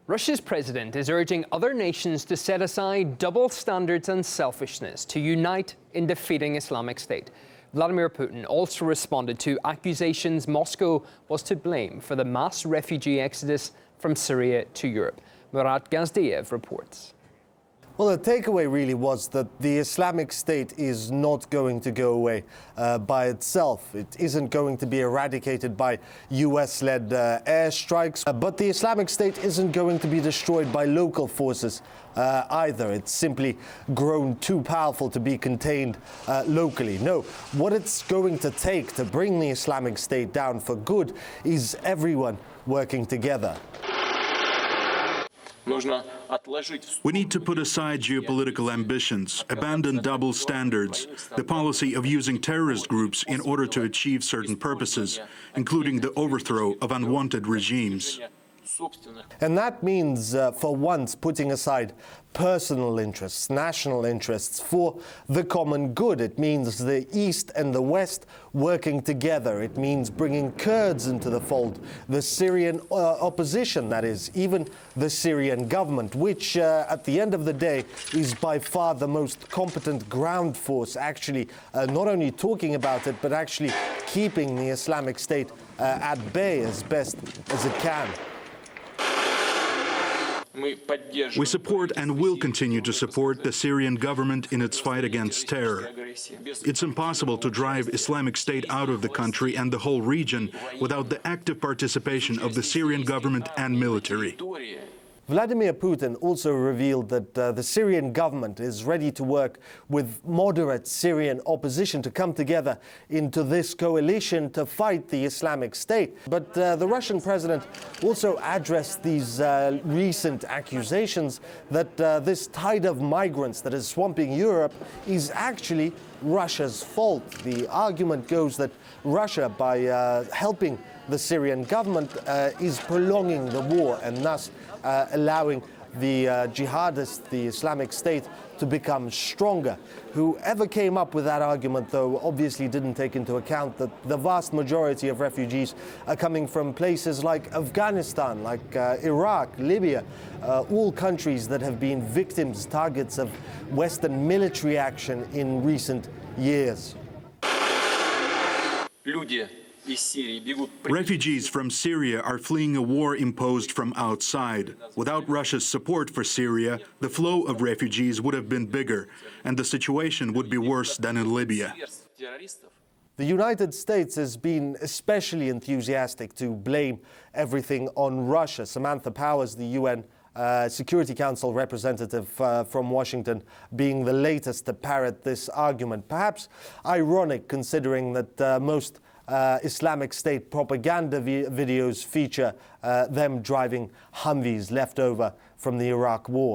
Russia's president is urging other nations to set aside double standards and selfishness to unite in defeating Islamic State. Vladimir Putin also responded to accusations Moscow was to blame for the mass refugee exodus from Syria to Europe. Murat Gazdiev reports. Well, the takeaway really was that the Islamic State is not going to go away by itself. It isn't going to be eradicated by US-led airstrikes, but the Islamic State isn't going to be destroyed by local forces either. It's simply grown too powerful to be contained locally. No, what it's going to take to bring the Islamic State down for good is everyone working together. We need to put aside geopolitical ambitions, abandon double standards, the policy of using terrorist groups in order to achieve certain purposes, including the overthrow of unwanted regimes. And that means, for once, putting aside personal interests, national interests, for the common good. It means the East and the West working together. It means bringing Kurds into the fold, the Syrian opposition, that is, even the Syrian government, which, at the end of the day, is by far the most competent ground force, actually not only talking about it, but actually keeping the Islamic State at bay as best as it can. We support and will continue to support the Syrian government in its fight against terror. It's impossible to drive Islamic State out of the country and the whole region without the active participation of the Syrian government and military. Vladimir Putin also revealed that the Syrian government is ready to work with moderate Syrian opposition to come together into this coalition to fight the Islamic State. But the Russian president also addressed these recent accusations that this tide of migrants that is swamping Europe is actually Russia's fault. The argument goes that Russia, by helping the Syrian government, is prolonging the war and thus allowing the jihadists, the Islamic State, to become stronger. Whoever came up with that argument, though, obviously didn't take into account that the vast majority of refugees are coming from places like Afghanistan, like Iraq, Libya, all countries that have been victims, targets of Western military action in recent years. Refugees from Syria are fleeing a war imposed from outside. Without Russia's support for Syria, the flow of refugees would have been bigger, and the situation would be worse than in Libya. The United States has been especially enthusiastic to blame everything on Russia. Samantha Powers, the UN Security Council representative from Washington, being the latest to parrot this argument. Perhaps ironic, considering that most Islamic State propaganda videos feature them driving Humvees left over from the Iraq War.